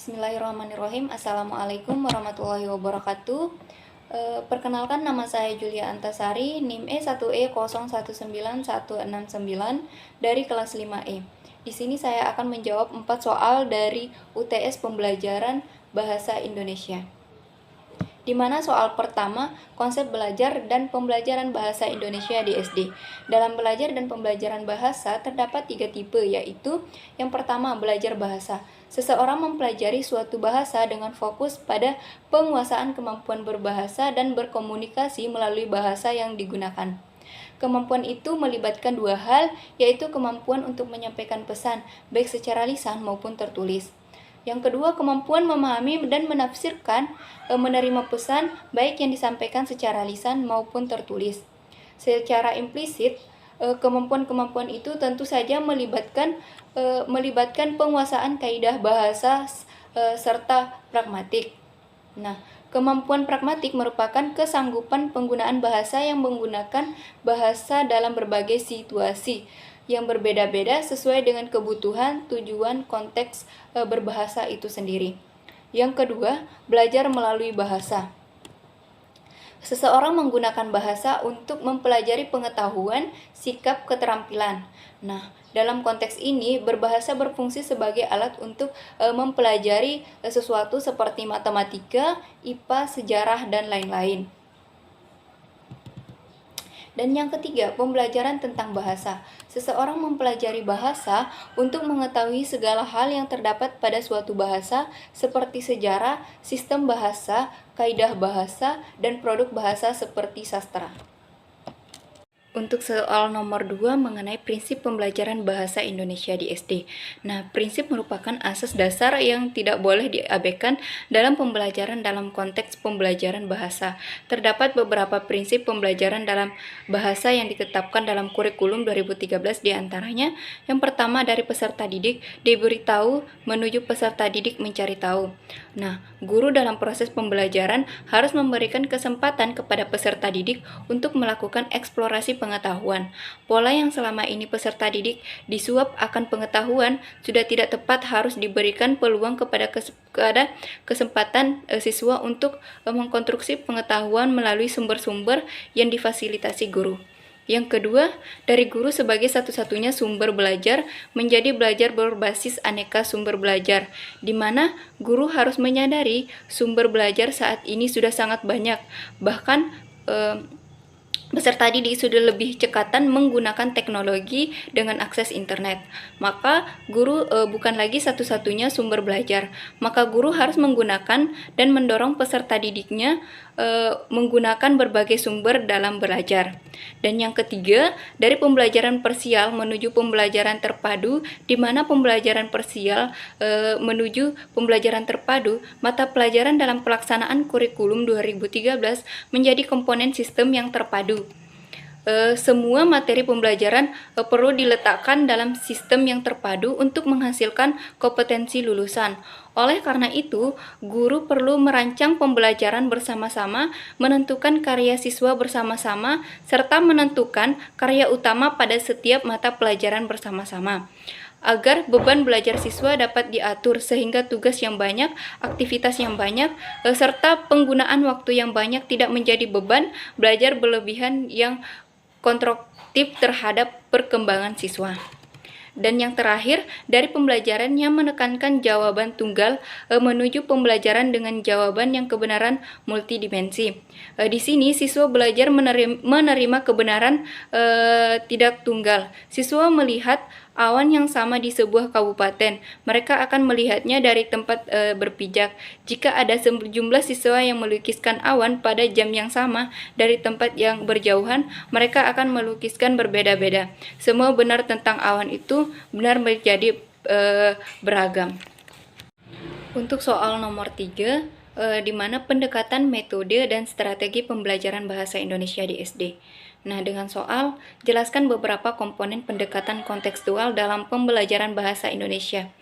Bismillahirrahmanirrahim. Assalamualaikum warahmatullahi wabarakatuh. Perkenalkan, nama saya Julia Antasari, NIM E1E019169 dari kelas 5E. Di sini saya akan menjawab 4 soal dari UTS Pembelajaran Bahasa Indonesia. Di mana soal pertama, konsep belajar dan pembelajaran bahasa Indonesia di SD. Dalam belajar dan pembelajaran bahasa terdapat 3 tipe, yaitu yang pertama, belajar bahasa. Seseorang mempelajari suatu bahasa dengan fokus pada penguasaan kemampuan berbahasa dan berkomunikasi melalui bahasa yang digunakan. Kemampuan itu melibatkan 2 hal, yaitu kemampuan untuk menyampaikan pesan, baik secara lisan maupun tertulis. Yang kedua, kemampuan memahami dan menafsirkan, menerima pesan baik yang disampaikan secara lisan maupun tertulis. Secara implisit, kemampuan-kemampuan itu tentu saja melibatkan penguasaan kaidah bahasa serta pragmatik. Nah, kemampuan pragmatik merupakan kesanggupan penggunaan bahasa yang menggunakan bahasa dalam berbagai situasi yang berbeda-beda sesuai dengan kebutuhan, tujuan, konteks berbahasa itu sendiri. Yang kedua, belajar melalui bahasa. Seseorang menggunakan bahasa untuk mempelajari pengetahuan, sikap, keterampilan. Nah, dalam konteks ini, berbahasa berfungsi sebagai alat untuk mempelajari sesuatu seperti matematika, IPA, sejarah, dan lain-lain. Dan yang ketiga, pembelajaran tentang bahasa. Seseorang mempelajari bahasa untuk mengetahui segala hal yang terdapat pada suatu bahasa, seperti sejarah, sistem bahasa, kaidah bahasa, dan produk bahasa seperti sastra. Untuk soal nomor 2 mengenai prinsip pembelajaran bahasa Indonesia di SD. Nah, prinsip merupakan asas dasar yang tidak boleh diabaikan dalam pembelajaran dalam konteks pembelajaran bahasa. Terdapat beberapa prinsip pembelajaran dalam bahasa yang ditetapkan dalam kurikulum 2013, diantaranya yang pertama, dari peserta didik diberitahu menuju peserta didik mencari tahu. Nah, guru dalam proses pembelajaran harus memberikan kesempatan kepada peserta didik untuk melakukan eksplorasi pengetahuan. Pola yang selama ini peserta didik disuap akan pengetahuan sudah tidak tepat, harus diberikan peluang kepada kesempatan siswa untuk mengkonstruksi pengetahuan melalui sumber-sumber yang difasilitasi guru. Yang kedua, dari guru sebagai satu-satunya sumber belajar menjadi belajar berbasis aneka sumber belajar, di mana guru harus menyadari sumber belajar saat ini sudah sangat banyak, bahkan peserta didik sudah lebih cekatan menggunakan teknologi dengan akses internet. Maka guru bukan lagi satu-satunya sumber belajar. Maka guru harus menggunakan dan mendorong peserta didiknya menggunakan berbagai sumber dalam belajar. Dan yang ketiga, dari pembelajaran parsial menuju pembelajaran terpadu, di mana pembelajaran parsial menuju pembelajaran terpadu, mata pelajaran dalam pelaksanaan kurikulum 2013 menjadi komponen sistem yang terpadu. Semua materi pembelajaran perlu diletakkan dalam sistem yang terpadu untuk menghasilkan kompetensi lulusan. Oleh karena itu, guru perlu merancang pembelajaran bersama-sama, menentukan karya siswa bersama-sama, serta menentukan karya utama pada setiap mata pelajaran bersama-sama, agar beban belajar siswa dapat diatur sehingga tugas yang banyak, aktivitas yang banyak, serta penggunaan waktu yang banyak tidak menjadi beban belajar berlebihan yang konstruktif terhadap perkembangan siswa. Dan yang terakhir, dari pembelajaran yang menekankan jawaban tunggal menuju pembelajaran dengan jawaban yang kebenaran multidimensi. Di sini siswa belajar menerima kebenaran tidak tunggal. Siswa melihat awan yang sama di sebuah kabupaten, mereka akan melihatnya dari tempat berpijak. Jika ada sejumlah siswa yang melukiskan awan pada jam yang sama dari tempat yang berjauhan, mereka akan melukiskan berbeda-beda. Semua benar tentang awan itu benar menjadi beragam. Untuk soal nomor 3, di mana pendekatan metode dan strategi pembelajaran bahasa Indonesia di SD. Nah, dengan soal, jelaskan beberapa komponen pendekatan kontekstual dalam pembelajaran bahasa Indonesia.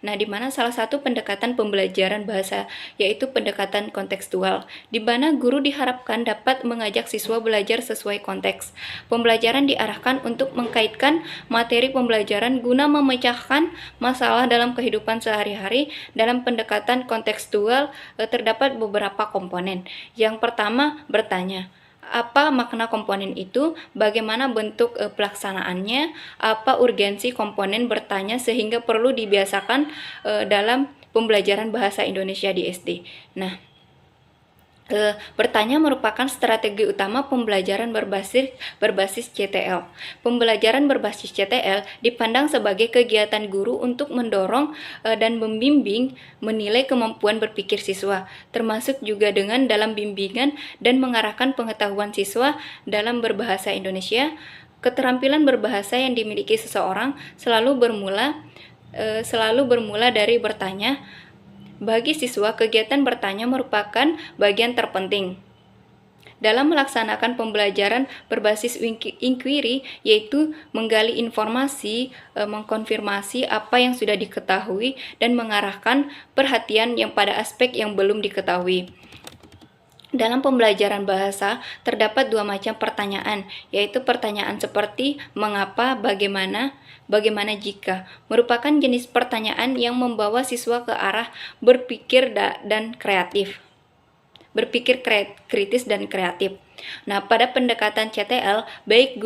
Nah, di mana salah satu pendekatan pembelajaran bahasa yaitu pendekatan kontekstual, di mana guru diharapkan dapat mengajak siswa belajar sesuai konteks. Pembelajaran diarahkan untuk mengkaitkan materi pembelajaran guna memecahkan masalah dalam kehidupan sehari-hari. Dalam pendekatan kontekstual terdapat beberapa komponen. Yang pertama, bertanya. Apa makna komponen itu, bagaimana bentuk pelaksanaannya, apa urgensi komponen bertanya sehingga perlu dibiasakan dalam pembelajaran bahasa Indonesia di SD. Nah, bertanya merupakan strategi utama pembelajaran berbasis CTL. Pembelajaran berbasis CTL dipandang sebagai kegiatan guru untuk mendorong dan membimbing menilai kemampuan berpikir siswa, termasuk juga dengan dalam bimbingan dan mengarahkan pengetahuan siswa dalam berbahasa Indonesia. Keterampilan berbahasa yang dimiliki seseorang selalu bermula dari bertanya. Bagi siswa, kegiatan bertanya merupakan bagian terpenting dalam melaksanakan pembelajaran berbasis inquiry, yaitu menggali informasi, mengkonfirmasi apa yang sudah diketahui, dan mengarahkan perhatian yang pada aspek yang belum diketahui. Dalam pembelajaran bahasa, terdapat dua macam pertanyaan, yaitu pertanyaan seperti mengapa, bagaimana jika, merupakan jenis pertanyaan yang membawa siswa ke arah berpikir dan kreatif. Berpikir kritis dan kreatif. Nah, pada pendekatan CTL, baik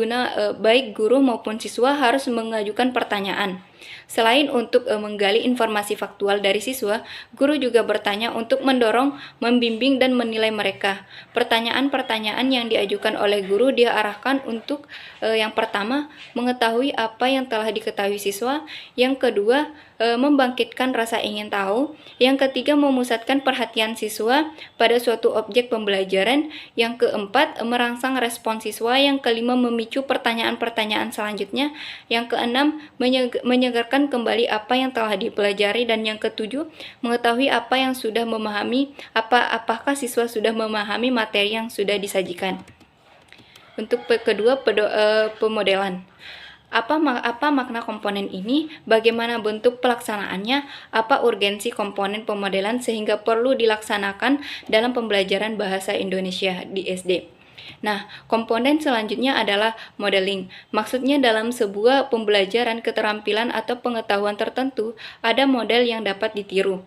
guru maupun siswa harus mengajukan pertanyaan. Selain untuk menggali informasi faktual dari siswa, guru juga bertanya untuk mendorong, membimbing, dan menilai mereka. Pertanyaan-pertanyaan yang diajukan oleh guru diarahkan untuk yang pertama, mengetahui apa yang telah diketahui siswa, yang kedua, membangkitkan rasa ingin tahu, yang ketiga, memusatkan perhatian siswa pada suatu objek pembelajaran, yang keempat, merangsang respon siswa, yang kelima, memicu pertanyaan-pertanyaan selanjutnya, yang keenam, menyegarkan kembali apa yang telah dipelajari, dan yang ketujuh, mengetahui apa yang sudah memahami, apakah siswa sudah memahami materi yang sudah disajikan. Untuk kedua, pemodelan. Apa makna komponen ini, bagaimana bentuk pelaksanaannya, apa urgensi komponen pemodelan sehingga perlu dilaksanakan dalam pembelajaran bahasa Indonesia di SD. Nah, komponen selanjutnya adalah modeling. Maksudnya dalam sebuah pembelajaran keterampilan atau pengetahuan tertentu, ada model yang dapat ditiru.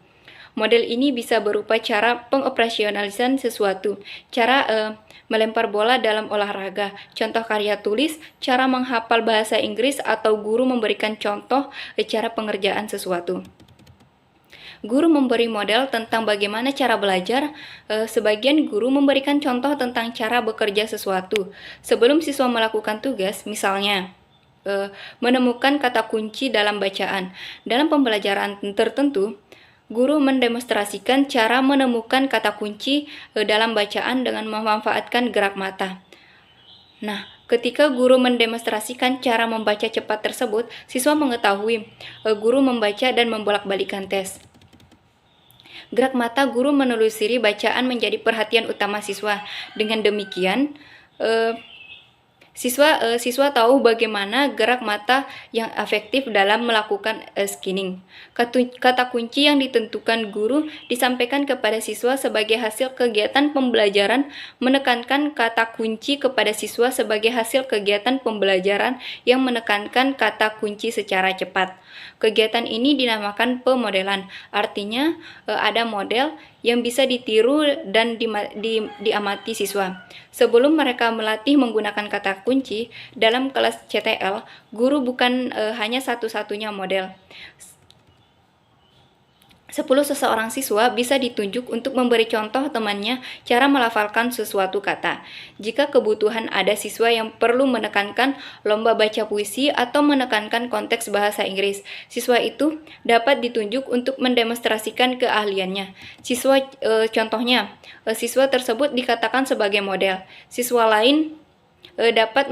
Model ini bisa berupa cara pengoperasionalisan sesuatu, cara melempar bola dalam olahraga, contoh karya tulis, cara menghafal bahasa Inggris, atau guru memberikan contoh cara pengerjaan sesuatu. Guru memberi model tentang bagaimana cara belajar, sebagian guru memberikan contoh tentang cara bekerja sesuatu. Sebelum siswa melakukan tugas, misalnya, menemukan kata kunci dalam bacaan. Dalam pembelajaran tertentu, guru mendemonstrasikan cara menemukan kata kunci dalam bacaan dengan memanfaatkan gerak mata. Nah, ketika guru mendemonstrasikan cara membaca cepat tersebut, siswa mengetahui guru membaca dan membolak-balikan tes. Gerak mata guru menelusuri bacaan menjadi perhatian utama siswa. Dengan demikian, siswa tahu bagaimana gerak mata yang efektif dalam melakukan scanning. Kata kunci yang ditentukan guru disampaikan kepada siswa sebagai hasil kegiatan pembelajaran, menekankan kata kunci kepada siswa sebagai hasil kegiatan pembelajaran yang menekankan kata kunci secara cepat. Kegiatan ini dinamakan pemodelan, artinya ada model yang bisa ditiru dan diamati siswa. Sebelum mereka melatih menggunakan kata kunci dalam kelas CTL, guru bukan hanya satu-satunya model. 10 seseorang siswa bisa ditunjuk untuk memberi contoh temannya cara melafalkan sesuatu kata. Jika kebutuhan ada siswa yang perlu menekankan lomba baca puisi atau menekankan konteks bahasa Inggris, siswa itu dapat ditunjuk untuk mendemonstrasikan keahliannya. Contohnya, siswa tersebut dikatakan sebagai model. Siswa lain dapat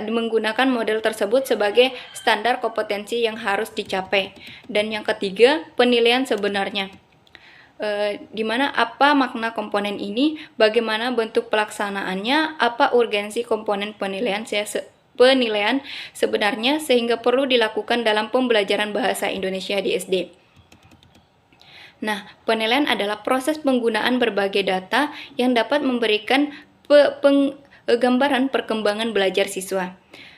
menggunakan model tersebut sebagai standar kompetensi yang harus dicapai. Dan yang ketiga, penilaian sebenarnya. di mana apa makna komponen ini, bagaimana bentuk pelaksanaannya, apa urgensi komponen penilaian sebenarnya sehingga perlu dilakukan dalam pembelajaran bahasa Indonesia di SD. Nah, penilaian adalah proses penggunaan berbagai data yang dapat memberikan gambaran perkembangan belajar siswa.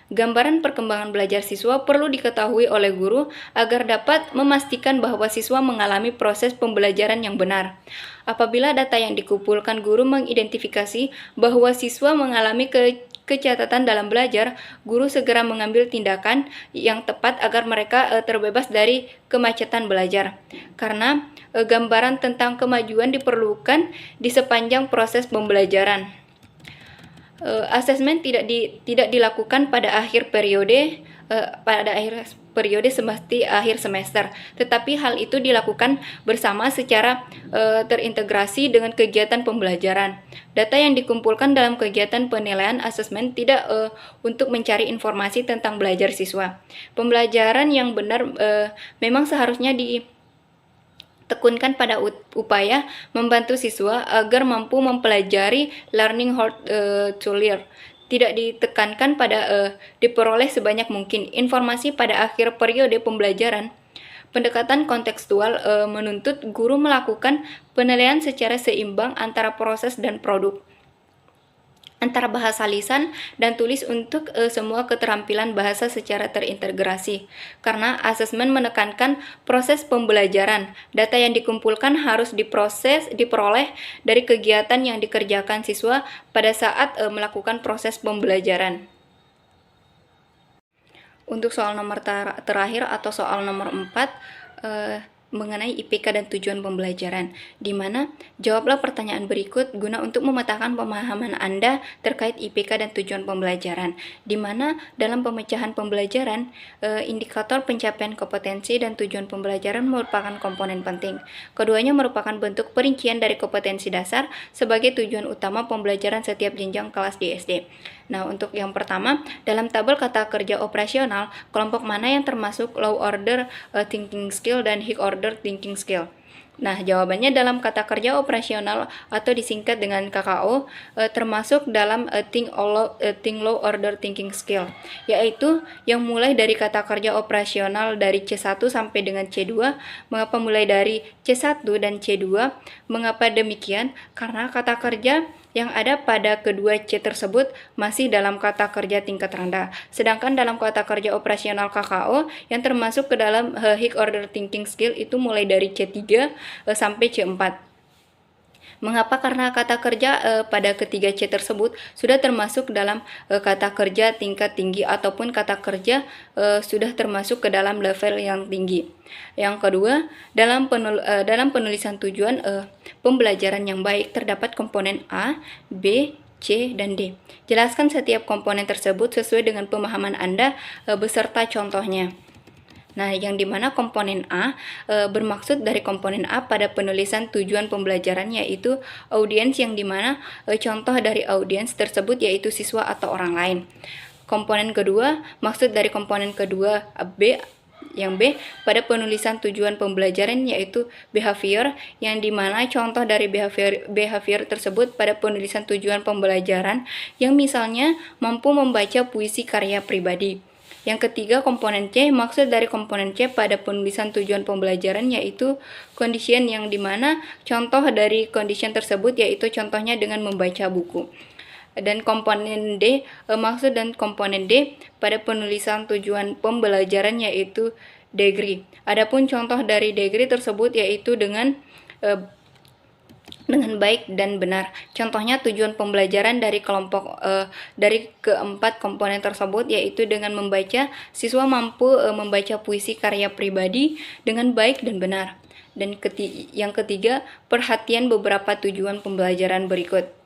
Gambaran perkembangan belajar siswa perlu diketahui oleh guru agar dapat memastikan bahwa siswa mengalami proses pembelajaran yang benar. Apabila data yang dikumpulkan guru mengidentifikasi bahwa siswa mengalami kecacatan dalam belajar, guru segera mengambil tindakan yang tepat agar mereka terbebas dari kemacetan belajar. Karena gambaran tentang kemajuan diperlukan di sepanjang proses pembelajaran. Asesmen tidak dilakukan pada akhir periode seperti akhir semester, tetapi hal itu dilakukan bersama secara terintegrasi dengan kegiatan pembelajaran. Data yang dikumpulkan dalam kegiatan penilaian asesmen tidak untuk mencari informasi tentang belajar siswa. Pembelajaran yang benar memang seharusnya tekunkan pada upaya membantu siswa agar mampu mempelajari learning how to learn. Tidak ditekankan pada diperoleh sebanyak mungkin informasi pada akhir periode pembelajaran. Pendekatan kontekstual menuntut guru melakukan penilaian secara seimbang antara proses dan produk, antara bahasa lisan dan tulis untuk semua keterampilan bahasa secara terintegrasi. Karena asesmen menekankan proses pembelajaran, data yang dikumpulkan harus diperoleh dari kegiatan yang dikerjakan siswa pada saat melakukan proses pembelajaran. Untuk soal nomor terakhir atau soal nomor 4, mengenai IPK dan tujuan pembelajaran, di mana jawablah pertanyaan berikut guna untuk memetakan pemahaman Anda terkait IPK dan tujuan pembelajaran, di mana dalam pemecahan pembelajaran, indikator pencapaian kompetensi dan tujuan pembelajaran merupakan komponen penting. Keduanya merupakan bentuk perincian dari kompetensi dasar sebagai tujuan utama pembelajaran setiap jenjang kelas di SD. Nah, untuk yang pertama, dalam tabel kata kerja operasional, kelompok mana yang termasuk low order thinking skill dan high order thinking skill? Nah, jawabannya dalam kata kerja operasional atau disingkat dengan KKO, termasuk dalam think low order thinking skill, yaitu yang mulai dari kata kerja operasional dari C1 sampai dengan C2. Mengapa mulai dari C1 dan C2? Mengapa demikian? Karena kata kerja yang ada pada kedua C tersebut masih dalam kata kerja tingkat rendah. Sedangkan dalam kata kerja operasional KKO yang termasuk ke dalam high order thinking skill itu mulai dari C3 sampai C4. Mengapa? Karena kata kerja pada ketiga C tersebut sudah termasuk dalam kata kerja tingkat tinggi ataupun kata kerja sudah termasuk ke dalam level yang tinggi. Yang kedua, dalam penulisan tujuan pembelajaran yang baik terdapat komponen A, B, C, dan D. Jelaskan setiap komponen tersebut sesuai dengan pemahaman Anda beserta contohnya. Nah, yang dimana komponen A bermaksud dari komponen A pada penulisan tujuan pembelajaran yaitu audiens, yang dimana contoh dari audiens tersebut yaitu siswa atau orang lain. Komponen kedua, maksud dari komponen kedua B, yang B pada penulisan tujuan pembelajaran yaitu behavior, yang dimana contoh dari behavior tersebut pada penulisan tujuan pembelajaran yang misalnya mampu membaca puisi karya pribadi. Yang ketiga, komponen C, maksud dari komponen C pada penulisan tujuan pembelajaran yaitu condition, yang dimana contoh dari condition tersebut yaitu contohnya dengan membaca buku. Dan komponen D, maksud dan komponen D pada penulisan tujuan pembelajaran yaitu degree. Adapun contoh dari degree tersebut yaitu dengan baik dan benar. Contohnya tujuan pembelajaran dari dari keempat komponen tersebut yaitu dengan membaca, siswa mampu membaca puisi karya pribadi dengan baik dan benar. Dan yang ketiga, perhatian beberapa tujuan pembelajaran berikut.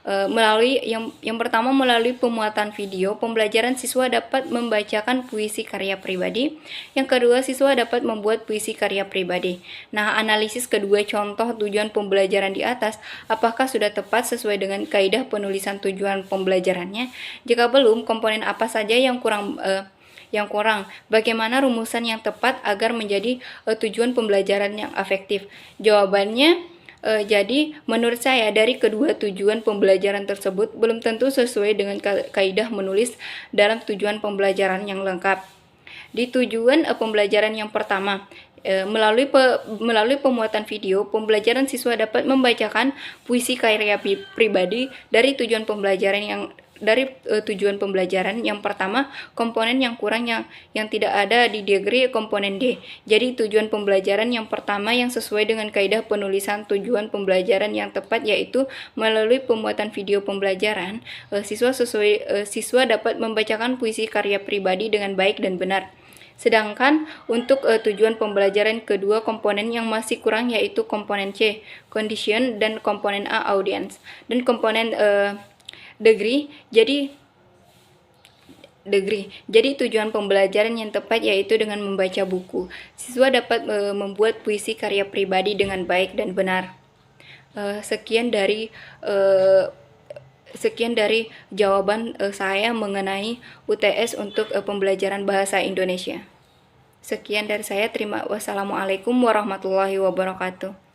Yang pertama, melalui pemuatan video, pembelajaran siswa dapat membacakan puisi karya pribadi. Yang kedua, siswa dapat membuat puisi karya pribadi. Nah, analisis kedua contoh tujuan pembelajaran di atas, apakah sudah tepat sesuai dengan kaidah penulisan tujuan pembelajarannya? Jika belum, komponen apa saja yang kurang Yang kurang, bagaimana rumusan yang tepat agar menjadi tujuan pembelajaran yang efektif? Jawabannya, jadi menurut saya dari kedua tujuan pembelajaran tersebut belum tentu sesuai dengan kaidah menulis dalam tujuan pembelajaran yang lengkap. Di tujuan pembelajaran yang pertama, melalui pemuatan video, pembelajaran siswa dapat membacakan puisi karya pribadi dari tujuan pembelajaran yang pertama. Komponen yang kurang yang tidak ada di diagram komponen D. Jadi tujuan pembelajaran yang pertama yang sesuai dengan kaidah penulisan tujuan pembelajaran yang tepat, yaitu melalui pemuatan video pembelajaran, siswa dapat membacakan puisi karya pribadi dengan baik dan benar. Sedangkan untuk tujuan pembelajaran kedua, komponen yang masih kurang yaitu komponen C, condition, dan komponen A, audience, dan komponen degree. Jadi tujuan pembelajaran yang tepat yaitu dengan membaca buku. Siswa dapat membuat puisi karya pribadi dengan baik dan benar. Sekian dari jawaban saya mengenai UTS untuk pembelajaran bahasa Indonesia. Sekian dari saya. Wassalamualaikum warahmatullahi wabarakatuh.